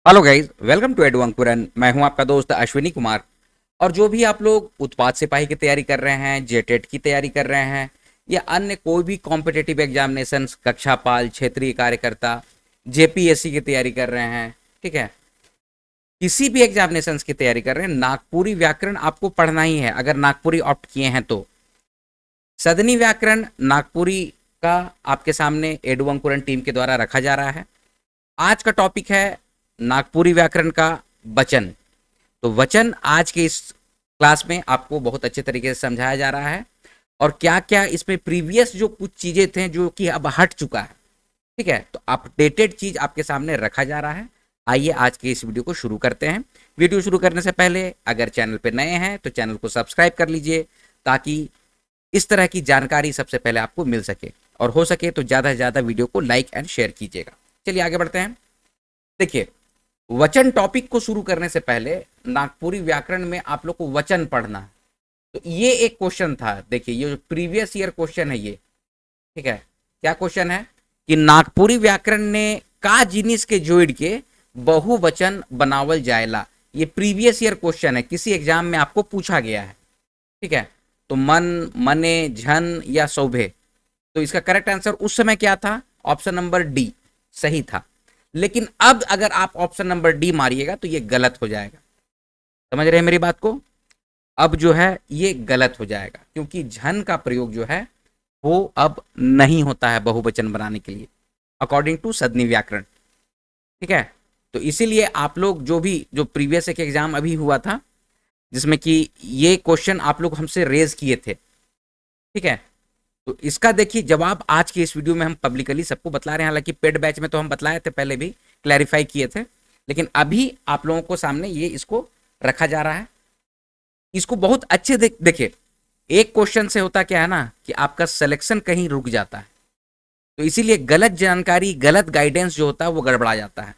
Hello guys, welcome to Edu Ankuran. मैं हूं आपका दोस्त अश्विनी कुमार। और जो भी आप लोग उत्पाद सिपाही की तैयारी कर रहे हैं, जेटेट की तैयारी कर रहे हैं या अन्य कोई भी कॉम्पिटिटिव एग्जामिनेशन, कक्षापाल, क्षेत्रीय कार्यकर्ता, जेपीएससी की तैयारी कर रहे हैं, ठीक है, किसी भी एग्जामिनेशन की तैयारी कर रहे हैं, नागपुरी व्याकरण आपको पढ़ना ही है अगर नागपुरी ऑप्ट किए हैं तो। सदनी व्याकरण नागपुरी का आपके सामने एडू अंकुरन टीम के द्वारा रखा जा रहा है। आज का टॉपिक है नागपुरी व्याकरण का वचन। तो वचन आज के इस क्लास में आपको बहुत अच्छे तरीके से समझाया जा रहा है और क्या क्या इसमें प्रीवियस जो कुछ चीजें थे जो कि अब हट चुका है, ठीक है, तो अपडेटेड चीज आपके सामने रखा जा रहा है। आइए आज के इस वीडियो को शुरू करते हैं। वीडियो शुरू करने से पहले अगर चैनल पर नए हैं तो चैनल को सब्सक्राइब कर लीजिए ताकि इस तरह की जानकारी सबसे पहले आपको मिल सके, और हो सके तो ज़्यादा से ज़्यादा वीडियो को लाइक एंड शेयर कीजिएगा। चलिए आगे बढ़ते हैं। देखिए, वचन टॉपिक को शुरू करने से पहले नागपुरी व्याकरण में आप लोग को वचन पढ़ना है। तो ये एक क्वेश्चन था, देखिए ये जो प्रीवियस ईयर क्वेश्चन है ये, ठीक है, क्या क्वेश्चन है कि नागपुरी व्याकरण ने का जिनिस के जोड़ के बहुवचन बनावल जाएला। ये प्रीवियस ईयर क्वेश्चन है, किसी एग्जाम में आपको पूछा गया है, ठीक है। तो मन, मने, झन या सौभे, तो इसका करेक्ट आंसर उस समय क्या था? ऑप्शन नंबर डी सही था। लेकिन अब अगर आप ऑप्शन नंबर डी मारिएगा तो ये गलत हो जाएगा। समझ रहे हैं मेरी बात को? अब जो है ये गलत हो जाएगा क्योंकि झन का प्रयोग जो है वो अब नहीं होता है बहुवचन बनाने के लिए अकॉर्डिंग टू सदनी व्याकरण, ठीक है। तो इसीलिए आप लोग जो प्रीवियस एक एग्जाम अभी हुआ था जिसमें कि ये क्वेश्चन आप लोग हमसे रेज किए थे, ठीक है, तो इसका देखिए जवाब आज की इस वीडियो में हम पब्लिकली सबको बतला रहे हैं। हालांकि पेड बैच में तो हम बतलाए थे, पहले भी क्लैरिफाई किए थे, लेकिन अभी आप लोगों को सामने ये इसको रखा जा रहा है। इसको बहुत अच्छे देखिए, एक क्वेश्चन से होता क्या है ना कि आपका सिलेक्शन कहीं रुक जाता है, तो इसीलिए गलत जानकारी, गलत गाइडेंस जो होता है वो गड़बड़ा जाता है।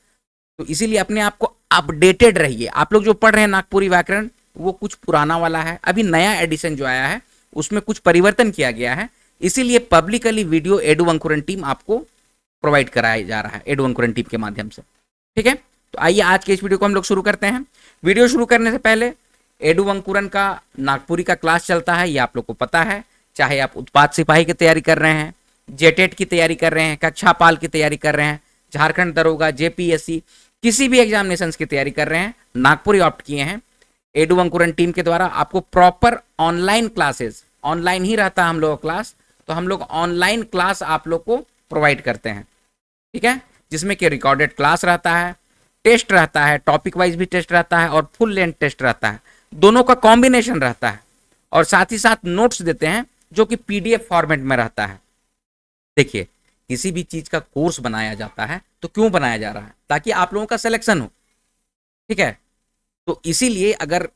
तो इसीलिए अपने आप को अपडेटेड रहिए। आप लोग जो पढ़ रहे हैं नागपुरी व्याकरण वो कुछ पुराना वाला है, अभी नया एडिशन जो आया है उसमें कुछ परिवर्तन किया गया है, इसीलिए पब्लिकली वीडियो एडू अंकुरन टीम आपको प्रोवाइड कराया जा रहा है एडू अंकुरन टीम के माध्यम से, ठीक है। तो आइए आज के इस वीडियो को हम लोग शुरू करते हैं। वीडियो शुरू करने से पहले एडू अंकुरन का नागपुरी का क्लास चलता है, ये आप लोग को पता है। चाहे आप उत्पाद सिपाही की तैयारी कर रहे हैं, जेटेट की तैयारी कर रहे हैं, कक्षापाल की तैयारी कर रहे हैं, झारखंड दरोगा, जेपीएससी, किसी भी एग्जामिनेशन की तैयारी कर रहे हैं, नागपुरी ऑप्ट किए हैं, एडू अंकुरन टीम के द्वारा आपको प्रॉपर ऑनलाइन क्लासेस, ऑनलाइन ही रहता है हम लोग का क्लास, तो हम लोग ऑनलाइन क्लास आप लोग को प्रोवाइड करते हैं, ठीक है, जिसमें कि रिकॉर्डेड क्लास रहता है, टेस्ट रहता है, टॉपिक वाइज भी टेस्ट रहता है और फुल लेंथ टेस्ट रहता है, दोनों का कॉम्बिनेशन रहता है, और साथ ही साथ नोट्स देते हैं जो कि पीडीएफ फॉर्मेट में रहता है। देखिए, किसी भी चीज का कोर्स बनाया जाता है तो क्यों बनाया जा रहा है? ताकि आप लोगों का सिलेक्शन हो, ठीक है। तो इसीलिए अगर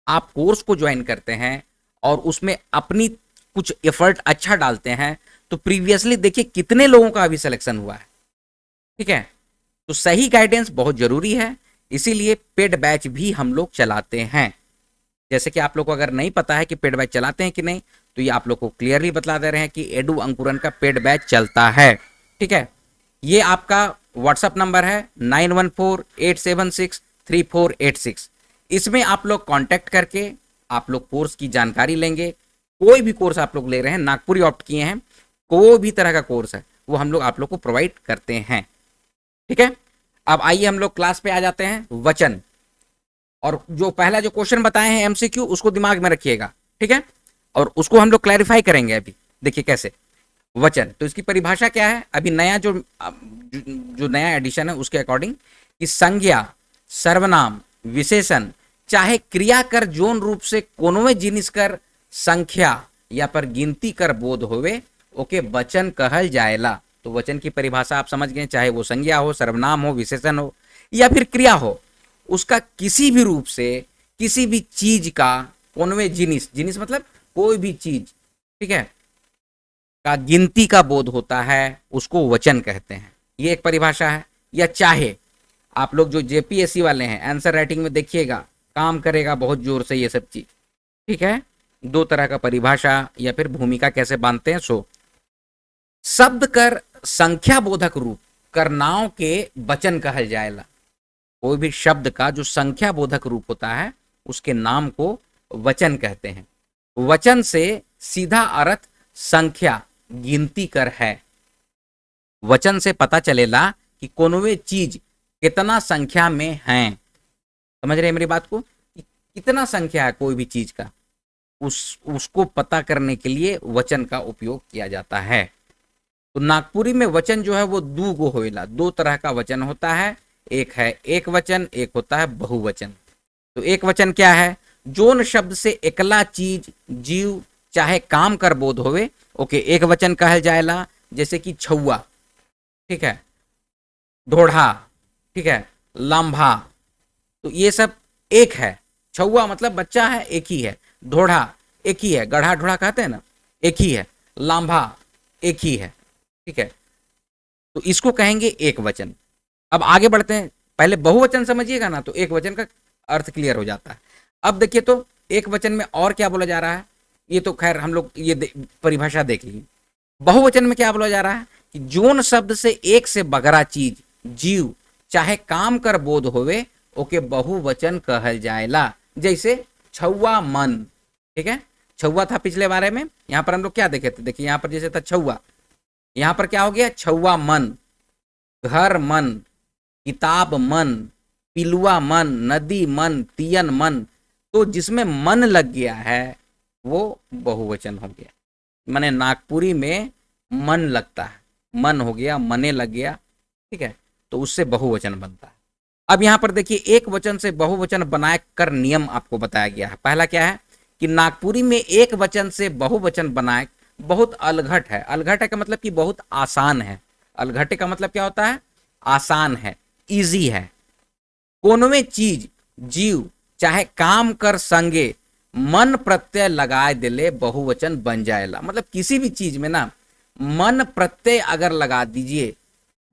आप कोर्स को ज्वाइन करते हैं और उसमें अपनी कुछ एफर्ट अच्छा डालते हैं तो प्रीवियसली देखिए कितने लोगों का अभी सिलेक्शन हुआ है, ठीक है। तो सही गाइडेंस बहुत जरूरी है, इसीलिए पेड बैच भी हम लोग चलाते हैं। जैसे कि आप लोग को अगर नहीं पता है कि पेड बैच चलाते हैं कि नहीं, तो ये आप लोग को क्लियरली बता दे रहे हैं कि एडू अंकुरन का पेड बैच चलता है, ठीक है। ये आपका व्हाट्सअप नंबर है 9148763486। इसमें आप लोग कांटेक्ट करके आप लोग कोर्स की जानकारी लेंगे। कोई भी कोर्स आप लोग ले रहे हैं, नागपुरी ऑप्ट किए हैं, कोई भी तरह का कोर्स है वो हम लोग आप लोग को प्रोवाइड करते हैं, ठीक है। अब आइए हम लोग क्लास पे आ जाते हैं। वचन, और जो पहला जो क्वेश्चन बताए हैं एमसीक्यू, उसको दिमाग में रखिएगा, ठीक है, और उसको हम लोग क्लैरिफाई करेंगे अभी। देखिए कैसे वचन, तो इसकी परिभाषा क्या है अभी नया जो नया एडिशन है उसके अकॉर्डिंग कि संज्ञा, सर्वनाम, विशेषण चाहे क्रिया कर जोन रूप से कोनवे जिनिस कर संख्या या पर गिनती कर बोध होवे ओके वचन कहल जाएला। तो वचन की परिभाषा आप समझ गए, चाहे वो संज्ञा हो, सर्वनाम हो, विशेषण हो या फिर क्रिया हो, उसका किसी भी रूप से किसी भी चीज का कोनवे जिनिस, जिनिस मतलब कोई भी चीज, ठीक है, का गिनती का बोध होता है उसको वचन कहते हैं। ये एक परिभाषा है। या चाहे आप लोग जो जेपीएससी वाले हैं आंसर राइटिंग में देखिएगा काम करेगा बहुत जोर से ये सब चीज, ठीक है। दो तरह का परिभाषा या फिर भूमिका कैसे बांधते हैं। सो शब्द कर संख्या बोधक रूप करनाओं के वचन कहल जाएला। कोई भी शब्द का जो संख्या बोधक रूप होता है उसके नाम को वचन कहते हैं। वचन से सीधा अर्थ संख्या, गिनती कर है। वचन से पता चलेला कि कोनोवे चीज कितना संख्या में है। समझ रहे हैं मेरी बात को, कि कितना संख्या है कोई भी चीज का, उसको पता करने के लिए वचन का उपयोग किया जाता है। तो नागपुरी में वचन जो है वो दू गो होएला, दो तरह का वचन होता है। एक है एक वचन, एक होता है बहुवचन। तो एक वचन क्या है? जोन शब्द से एकला चीज, जीव चाहे काम कर बोध होवे ओके एक वचन कहल जाएला। जैसे कि छौआ, ठीक है, ढोढ़ा, ठीक है, लांभा, तो ये सब एक है। छौआ मतलब बच्चा है, एक ही है। ढोढ़ा एक ही है, गढ़ा ढोढ़ा कहते हैं ना, एक ही है। लांभा एक ही है, ठीक है। तो इसको कहेंगे एक वचन। अब आगे बढ़ते हैं, पहले बहुवचन समझिएगा ना तो एक वचन का अर्थ क्लियर हो जाता है। अब देखिए तो एक वचन में और क्या बोला जा रहा है, ये तो खैर हम लोग ये परिभाषा देख ली। बहुवचन में क्या बोला जा रहा है कि जोन शब्द से एक से बगरा चीज, जीव चाहे काम कर बोध होवे ओके बहुवचन कहल जाएला। जैसे छौआ मन, ठीक है, छौआ था पिछले बारे में, यहां पर हम लोग क्या देखे थे, देखिए यहां पर जैसे था छौआ, यहां पर क्या हो गया, छौआ मन, घर मन, किताब मन, पिलुआ मन, नदी मन, तियन मन। तो जिसमें मन लग गया है वो बहुवचन हो गया। माने नागपुरी में मन लगता है, मन हो गया, मने लग गया, ठीक है, तो उससे बहुवचन बनता है। अब यहां पर देखिए एक वचन से बहुवचन बनाए कर नियम आपको बताया गया है। पहला क्या है कि नागपुरी में एक वचन से बहुवचन बनाए बहुत अलघट है। अलघट है का मतलब कि बहुत आसान है। अलघटे का मतलब क्या होता है, आसान है, इजी है। कोनोवे चीज, जीव चाहे काम कर संगे मन प्रत्यय लगाए दिले बहुवचन बन जाएगा। मतलब किसी भी चीज में ना मन प्रत्यय अगर लगा दीजिए,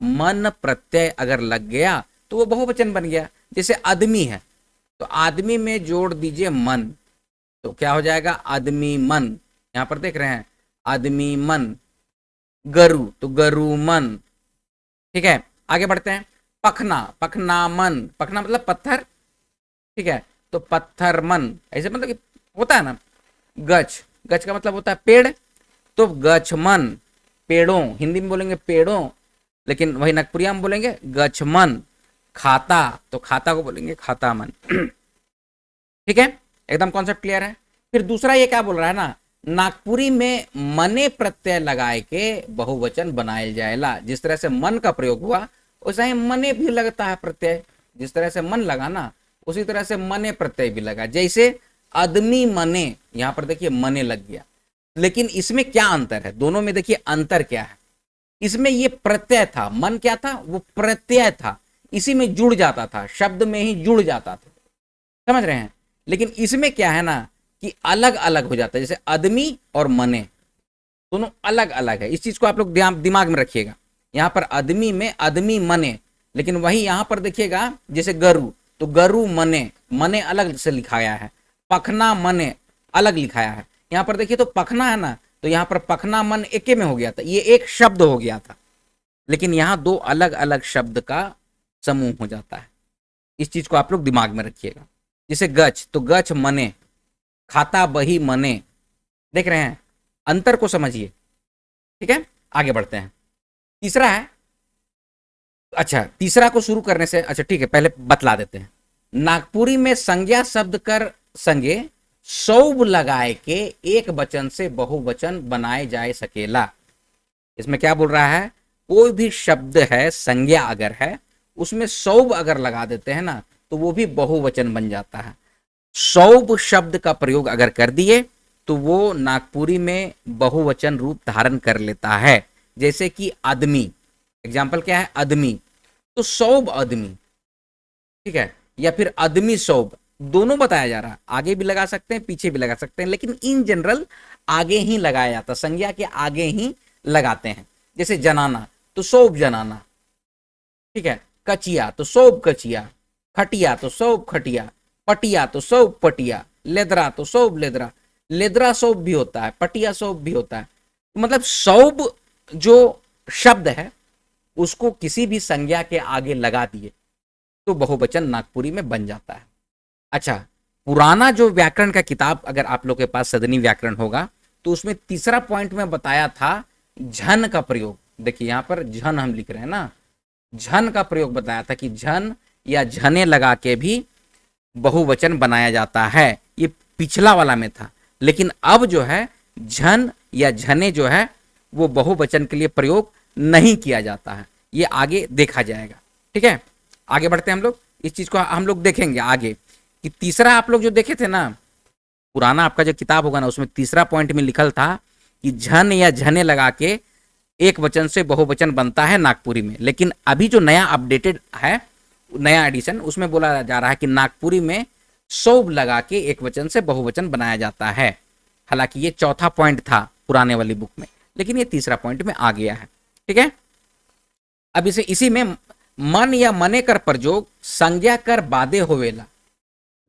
मन प्रत्यय अगर लग गया तो वो बहुवचन बन गया। जैसे आदमी है तो आदमी में जोड़ दीजिए मन, तो क्या हो जाएगा, आदमी मन। यहां पर देख रहे हैं आदमी मन। गरु तो गरु मन, ठीक है। आगे बढ़ते हैं, पखना, पखना मन, पखना मतलब पत्थर, ठीक है, तो पत्थर मन, ऐसे मतलब कि होता है ना। गछ, गछ का मतलब होता है पेड़, तो गछ मन, पेड़ों, हिंदी में बोलेंगे पेड़ों, लेकिन वही नागपुरिया में बोलेंगे गछ मन। खाता, तो खाता को बोलेंगे खाता मन। ठीक है, एकदम कॉन्सेप्ट क्लियर है। फिर दूसरा ये क्या बोल रहा है ना, नागपुरी में मने प्रत्यय लगाए के बहुवचन बनाए जाएला। जिस तरह से मन का प्रयोग हुआ वैसा ही मने भी लगता है प्रत्यय। जिस तरह से मन लगा ना उसी तरह से मने प्रत्यय भी लगा। जैसे आदमी मने, यहां पर देखिए मने लग गया, लेकिन इसमें क्या अंतर है, दोनों में देखिए अंतर क्या है। इसमें ये प्रत्यय था, मन क्या था, वो प्रत्यय था, इसी में जुड़ जाता था, शब्द में ही जुड़ जाता था, समझ रहे हैं। लेकिन इसमें क्या है ना कि अलग अलग हो जाता है। जैसे आदमी और मने दोनों अलग अलग है, इस चीज को आप लोग दिमाग में रखिएगा। यहां पर आदमी में आदमी मने, लेकिन वही यहां पर देखिएगा जैसे गरु, तो गरु मने, मने अलग से लिखाया है। पखना मने अलग लिखाया है। यहां पर देखिए तो पखना है ना, तो यहां पर पखना मन एके में हो गया था, ये एक शब्द हो गया था, लेकिन यहां दो अलग अलग शब्द का समूह हो जाता है। इस चीज को आप लोग दिमाग में रखिएगा। जैसे गच, तो गच मने, खाता बही मने, देख रहे हैं अंतर को समझिए। ठीक है, आगे बढ़ते हैं। तीसरा है, अच्छा तीसरा को शुरू करने से, अच्छा ठीक है पहले बतला देते हैं। नागपुरी में संज्ञा शब्द कर संगे सौब लगाए के एक वचन से बहुवचन बनाए जाए सकेला। इसमें क्या बोल रहा है, कोई भी शब्द है संज्ञा अगर है उसमें सौब अगर लगा देते हैं ना तो वो भी बहुवचन बन जाता है। सौब शब्द का प्रयोग अगर कर दिए तो वो नागपुरी में बहुवचन रूप धारण कर लेता है। जैसे कि आदमी, एग्जाम्पल क्या है, आदमी, तो सौब आदमी, ठीक है, या फिर आदमी सौब, दोनों बताया जा रहा है। आगे भी लगा सकते हैं पीछे भी लगा सकते हैं, लेकिन इन जनरल आगे ही लगाया जाता है, संज्ञा के आगे ही लगाते हैं। जैसे जनाना तो सौब जनाना, ठीक है, कचिया तो सौब कचिया, खटिया तो सौब खटिया, पटिया तो सौब पटिया, लेदरा तो सौब लेदरा, लेदरा सौब भी होता है, पटिया सौब भी होता है। मतलब सौब जो शब्द है उसको किसी भी संज्ञा के आगे लगा दिए तो बहुवचन नागपुरी में बन जाता है। अच्छा, पुराना जो व्याकरण का किताब अगर आप लोग के पास सदनी व्याकरण होगा तो उसमें तीसरा पॉइंट में बताया था झन का प्रयोग। देखिए यहाँ पर झन हम लिख रहे हैं ना, झन का प्रयोग बताया था कि झन या झने लगा के भी बहुवचन बनाया जाता है। ये पिछला वाला में था, लेकिन अब जो है झन या झने जो है वो बहुवचन के लिए प्रयोग नहीं किया जाता है। ये आगे देखा जाएगा। ठीक है, आगे बढ़ते हैं हम लोग, इस चीज को हम लोग देखेंगे आगे कि तीसरा आप लोग जो देखे थे ना, पुराना आपका जो किताब होगा ना उसमें तीसरा पॉइंट में लिखल था कि झन या झने लगा के एक वचन से बहुवचन बनता है नागपुरी में। लेकिन अभी जो नया अपडेटेड है, नया एडिशन, उसमें बोला जा रहा है कि नागपुरी में सौब लगा के एक वचन से बहुवचन बनाया जाता है। हालांकि ये चौथा पॉइंट था पुराने वाली बुक में, लेकिन ये तीसरा पॉइंट में आ गया है। ठीक है, अब इसी में मन या मने कर प्रयोग संज्ञा कर बादे होवेला,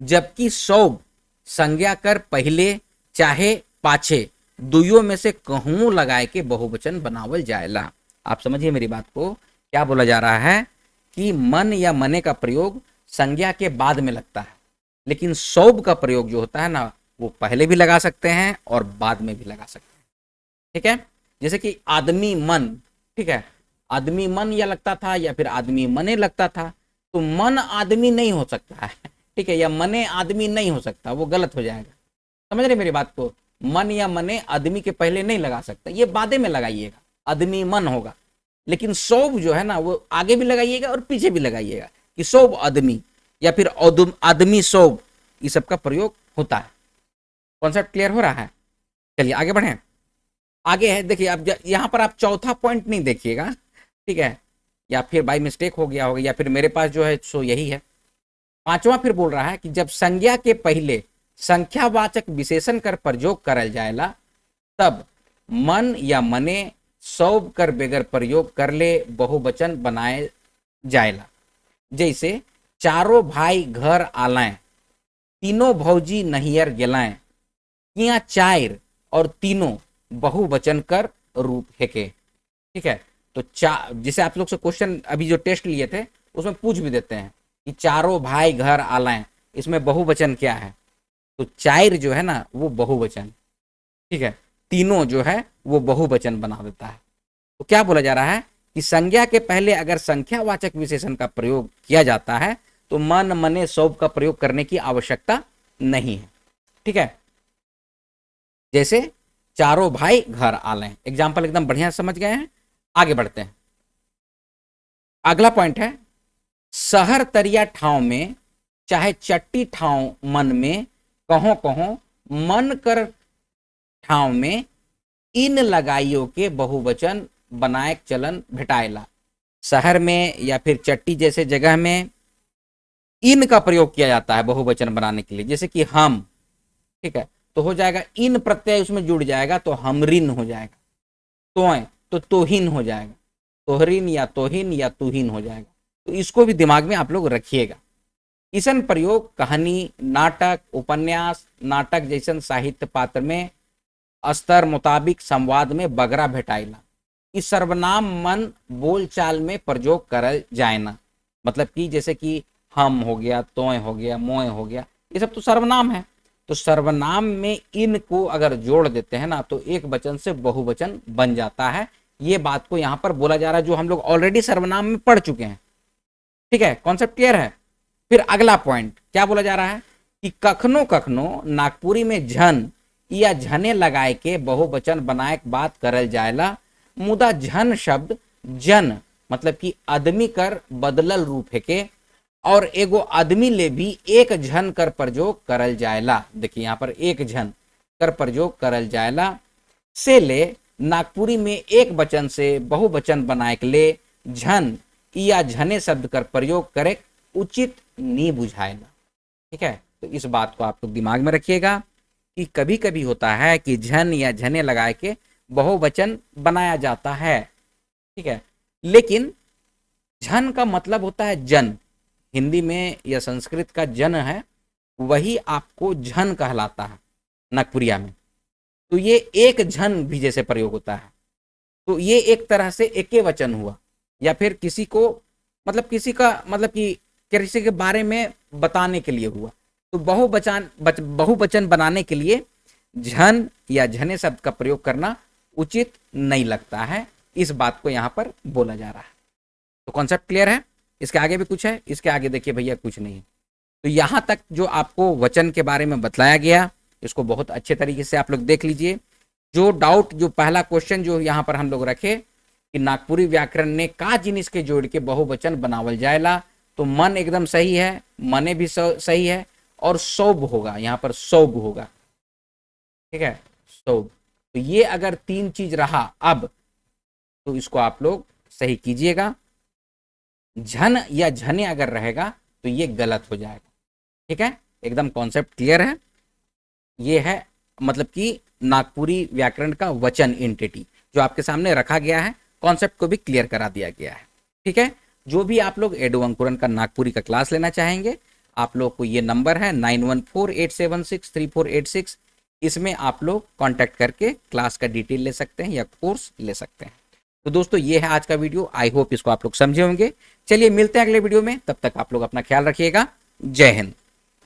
जबकि सौब संज्ञा कर पहले चाहे पाछे दुइयों में से कहूं लगाए के बहुवचन बनावल जाएला। आप समझिए मेरी बात को, क्या बोला जा रहा है कि मन या मने का प्रयोग संज्ञा के बाद में लगता है, लेकिन सौब का प्रयोग जो होता है ना वो पहले भी लगा सकते हैं और बाद में भी लगा सकते हैं। ठीक है, जैसे कि आदमी मन, ठीक है, आदमी मन या लगता था या फिर आदमी मने लगता था, तो मन आदमी नहीं हो सकता है। ठीक है, या मने आदमी नहीं हो सकता, वो गलत हो जाएगा। समझ रहे मेरी बात को, मन या मने आदमी के पहले नहीं लगा सकता, ये बादे में लगाइएगा, आदमी मन होगा। लेकिन सौब जो है ना वो आगे भी लगाइएगा और पीछे भी लगाइएगा कि सौब आदमी या फिर आदमी सौब, ये सब का प्रयोग होता है। कॉन्सेप्ट क्लियर हो रहा है? चलिए आगे बढ़े। आगे है, देखिए अब यहाँ पर आप चौथा पॉइंट नहीं देखिएगा, ठीक है, या फिर बाई मिस्टेक हो गया होगा, या फिर मेरे पास जो है सो यही है। पांचवा फिर बोल रहा है कि जब संज्ञा के पहले संख्यावाचक विशेषण कर प्रयोग करल जाएला, तब मन या मने सौब कर बेगर प्रयोग कर ले बहुवचन बनाए जाएला। जैसे चारों भाई घर आलाएं, तीनों भौजी नहियर गेलाएं, किया चार और तीनों बहुवचन कर रूप हेके। ठीक है, तो जिसे आप लोग से क्वेश्चन अभी जो टेस्ट लिए थे उसमें पूछ भी देते हैं कि चारों भाई घर आलाएं, इसमें बहुवचन क्या है, तो चार जो है ना वो बहुवचन, ठीक है, तीनों जो है वो बहुवचन बना देता है। तो क्या बोला जा रहा है कि संज्ञा के पहले अगर संख्यावाचक विशेषण का प्रयोग किया जाता है तो मन मने सौब का प्रयोग करने की आवश्यकता नहीं है। ठीक है, जैसे चारों भाई घर आलें, एग्जाम्पल एकदम बढ़िया समझ गए हैं। आगे बढ़ते हैं, अगला पॉइंट है शहर तरिया ठाव में चाहे चट्टी ठाव मन में, कहो कहो मन कर ठाव में इन लगाइयों के बहुवचन बनाए चलन भेटाएला। शहर में या फिर चट्टी जैसे जगह में इन का प्रयोग किया जाता है बहुवचन बनाने के लिए, जैसे कि हम, ठीक है, तो हो जाएगा इन प्रत्यय उसमें जुड़ जाएगा तो हमरिन हो जाएगा, तोय तो तोहिन हो जाएगा, तोहरिन या तोहिन या तुहिन हो जाएगा। तो इसको भी दिमाग में आप लोग रखिएगा। इसन प्रयोग कहानी, नाटक, उपन्यास, नाटक जैसन साहित्य पात्र में स्तर मुताबिक संवाद में बगरा भेटाइला। इस सर्वनाम मन बोलचाल में प्रयोग करल जाएना, मतलब कि जैसे कि हम हो गया, तोय हो गया, मोय हो गया, ये सब तो सर्वनाम है। तो सर्वनाम में इन को अगर जोड़ देते हैं ना तो एक वचन से बहुवचन बन जाता है। ये बात को यहाँ पर बोला जा रहा है जो हम लोग ऑलरेडी सर्वनाम में पढ़ चुके हैं। ठीक है, कॉन्सेप्ट क्लियर है। फिर अगला पॉइंट क्या बोला जा रहा है कि कखनो कखनो नागपुरी में झन या झने लगाए के बहुवचन बनाए के बात करल जाएला, मुदा झन शब्द जन मतलब कि आदमी कर बदलल रूप है के और एगो आदमी ले भी एक झन कर प्रयोग करल जाएला। देखिए यहाँ पर एक झन कर प्रयोग करल जाएला से ले नागपुरी में एक वचन से बहुवचन बनाए के ले झन या झने शब्द कर प्रयोग करे उचित नहीं बुझाएला। ठीक है, तो इस बात को आप लोग दिमाग में रखिएगा कि कभी कभी होता है कि झन या झने लगाए के बहुवचन बनाया जाता है। ठीक है, लेकिन झन का मतलब होता है जन, हिंदी में या संस्कृत का जन है वही आपको झन कहलाता है नागपुरिया में। तो ये एक झन भी जैसे प्रयोग होता है तो ये एक तरह से एके वचन हुआ, या फिर किसी को मतलब किसी का मतलब कि किसी के बारे में बताने के लिए हुआ। तो बहुवचन बनाने के लिए झन या झने शब्द का प्रयोग करना उचित नहीं लगता है, इस बात को यहाँ पर बोला जा रहा है। तो कॉन्सेप्ट क्लियर है? इसके आगे भी कुछ है? इसके आगे देखिए भैया कुछ नहीं। तो यहाँ तक जो आपको वचन के बारे में बतलाया गया, इसको बहुत अच्छे तरीके से आप लोग देख लीजिए। जो डाउट, जो पहला क्वेश्चन जो यहाँ पर हम लोग रखे कि नागपुरी व्याकरण ने का जिनिस के जोड़ के बहुवचन बनावल जाएला, तो मन एकदम सही है, मने भी सही है, और सौब होगा, यहाँ पर सौब होगा, ठीक है, सौब। तो ये अगर 3 चीज रहा अब, तो इसको आप लोग सही कीजिएगा। झन या झने अगर रहेगा तो ये गलत हो जाएगा, ठीक है। एकदम कॉन्सेप्ट क्लियर है? ये है मतलब कि नागपुरी व्याकरण का वचन एंटिटी जो आपके सामने रखा गया है, कॉन्सेप्ट को भी क्लियर करा दिया गया है, ठीक है। जो भी आप लोग एडो अंकुरन का नागपुरी का क्लास लेना चाहेंगे, आप लोग को ये नंबर है 9148763486, इसमें आप लोग कांटेक्ट करके क्लास का डिटेल ले सकते हैं या कोर्स ले सकते हैं। तो दोस्तों ये है आज का वीडियो, आई होप इसको आप लोग समझे होंगे। चलिए मिलते हैं अगले वीडियो में, तब तक आप लोग अपना ख्याल रखिएगा। जय हिंद।